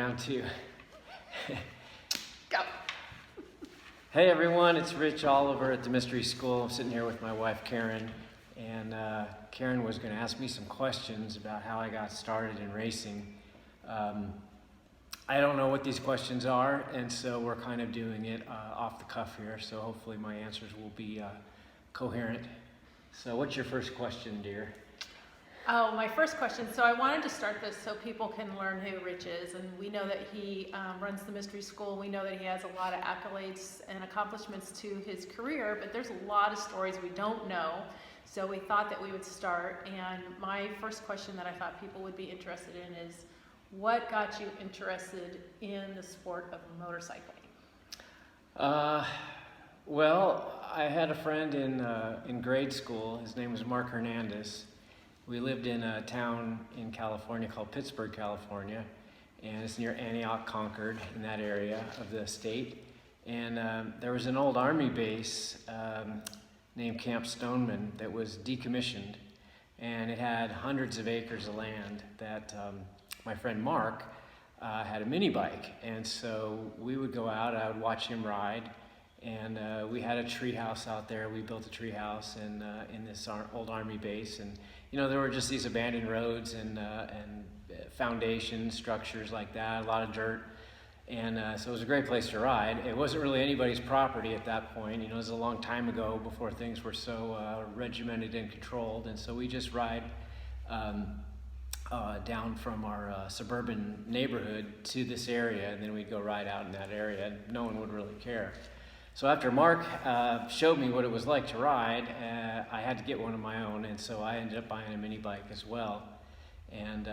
Round two. Go. Hey everyone, it's Rich Oliver at the Mystery School. I'm sitting here with my wife Karen, and Karen was going to ask me some questions about how I got started in racing. I don't know what these questions are, and so we're kind of doing it off the cuff here, so hopefully my answers will be coherent. So what's your first question, dear? Oh, my first question. So I wanted to start this so people can learn who Rich is. And we know that he runs the Mystery School. We know that he has a lot of accolades and accomplishments to his career, but there's a lot of stories we don't know. So we thought that we would start. And my first question that I thought people would be interested in is, what got you interested in the sport of motorcycling? Well, I had a friend in grade school. His name was Mark Hernandez. We lived in a town in California called Pittsburgh, California, and it's near Antioch, Concord, in that area of the state. And there was an old Army base named Camp Stoneman that was decommissioned, and it had hundreds of acres of land that my friend Mark had a mini bike. And so we would go out, I would watch him ride, and we had a tree house out there. We built a tree house in this old Army base, and you know, there were just these abandoned roads and foundation structures like that, a lot of dirt. And so it was a great place to ride. It wasn't really anybody's property at that point. You know, it was a long time ago before things were so regimented and controlled. And so we just ride down from our suburban neighborhood to this area, and then we'd go ride out in that area, and no one would really care. So after Mark showed me what it was like to ride, I had to get one of my own, and so I ended up buying a mini bike as well, and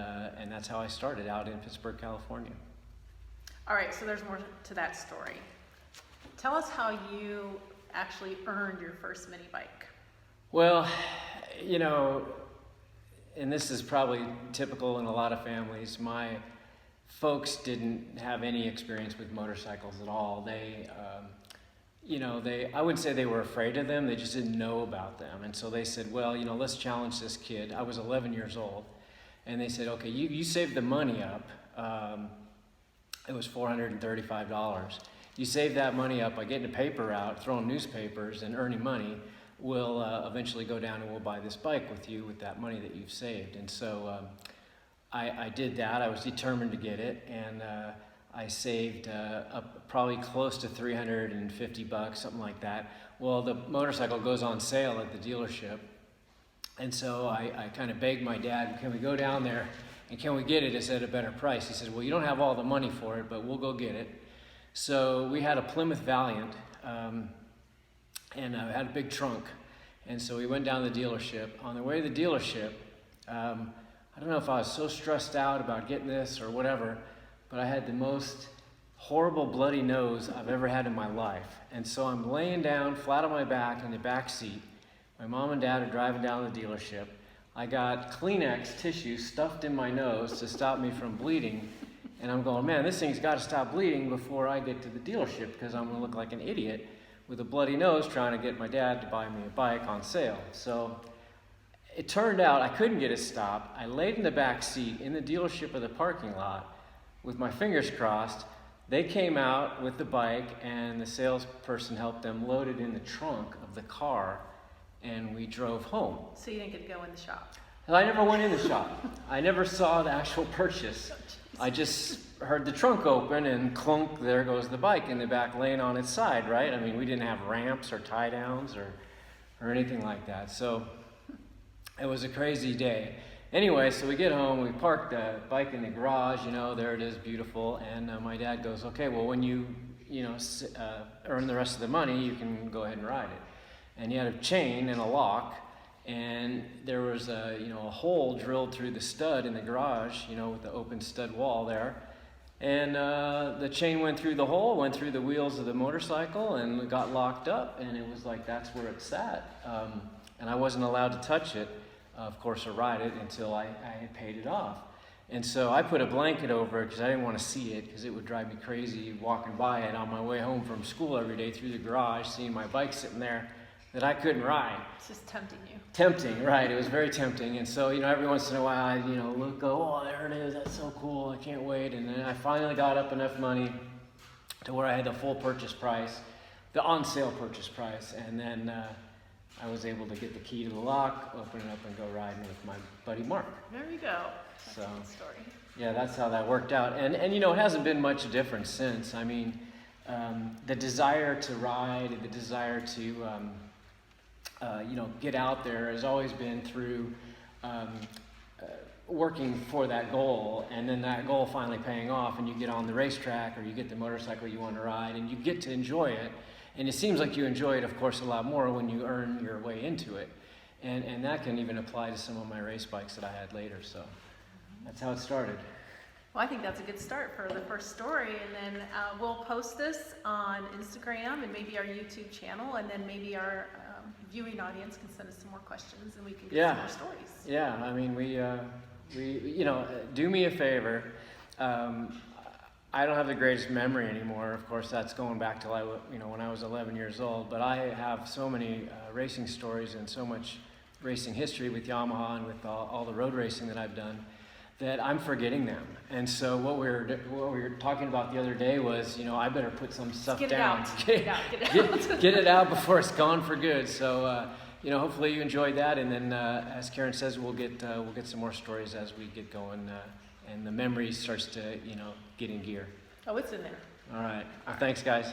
that's how I started out in Pittsburgh, California. All right, so there's more to that story. Tell us how you actually earned your first mini bike. Well, you know, and this is probably typical in a lot of families, my folks didn't have any experience with motorcycles at all. I wouldn't say they were afraid of them, they just didn't know about them. And so they said, well, you know, let's challenge this kid. I was 11 years old. And they said, okay, you saved the money up. It was $435. You save that money up by getting a paper route, throwing newspapers and earning money. We'll eventually go down and we'll buy this bike with you with that money that you've saved. And so I did that. I was determined to get it. And I saved probably close to $350, something like that. Well, the motorcycle goes on sale at the dealership. And so I kind of begged my dad, can we go down there and can we get it at a better price? He said, well, you don't have all the money for it, but we'll go get it. So we had a Plymouth Valiant, and I had a big trunk. And so we went down to the dealership. On the way to the dealership, I don't know if I was so stressed out about getting this or whatever, but I had the most horrible bloody nose I've ever had in my life. And so I'm laying down flat on my back in the back seat. My mom and dad are driving down to the dealership. I got Kleenex tissue stuffed in my nose to stop me from bleeding. And I'm going, man, this thing's got to stop bleeding before I get to the dealership because I'm going to look like an idiot with a bloody nose trying to get my dad to buy me a bike on sale. So it turned out I couldn't get it stopped. I laid in the back seat in the dealership of the parking lot with my fingers crossed. They came out with the bike and the salesperson helped them load it in the trunk of the car, and we drove home. So you didn't get to go in the shop? I never went in the shop. I never saw the actual purchase. I just heard the trunk open and clunk, there goes the bike in the back laying on its side, right? I mean, we didn't have ramps or tie downs or anything like that. So it was a crazy day. Anyway, so we get home, we park the bike in the garage, you know, there it is, beautiful. And my dad goes, okay, well, when you earn the rest of the money, you can go ahead and ride it. And he had a chain and a lock, and there was a hole drilled through the stud in the garage, you know, with the open stud wall there. And the chain went through the hole, went through the wheels of the motorcycle, and got locked up, and it was like, that's where it sat. And I wasn't allowed to touch it, of course, or ride it until I had paid it off. And so I put a blanket over it because I didn't want to see it because it would drive me crazy walking by it on my way home from school every day through the garage, seeing my bike sitting there that I couldn't ride. It's just tempting you. Tempting, right? It was very tempting, and so every once in a while, I look, go, oh, there it is, that's so cool, I can't wait. And then I finally got up enough money to where I had the full purchase price, the on-sale purchase price, and then I was able to get the key to the lock, open it up, and go riding with my buddy Mark. There you go. That's So, a good story. yeah, that's how that worked out, and it hasn't been much different since. I mean, the desire to ride, the desire to get out there has always been through working for that goal, and then that goal finally paying off, and you get on the racetrack or you get the motorcycle you want to ride, and you get to enjoy it. And it seems like you enjoy it, of course, a lot more when you earn your way into it. And that can even apply to some of my race bikes that I had later. So that's how it started. Well, I think that's a good start for the first story, and then we'll post this on Instagram and maybe our YouTube channel, and then maybe our viewing audience can send us some more questions, and we can get some more stories. Yeah, I mean, we do me a favor. I don't have the greatest memory anymore. Of course, that's going back to when I was 11 years old. But I have so many racing stories and so much racing history with Yamaha and with all the road racing that I've done, that I'm forgetting them. And so what we were talking about the other day was, I better put some stuff down. Get it out. Get it out before it's gone for good. So hopefully you enjoyed that. And then as Karen says, we'll get some more stories as we get going, and the memory starts to get in gear. Oh, it's in there. All right. Well, thanks, guys.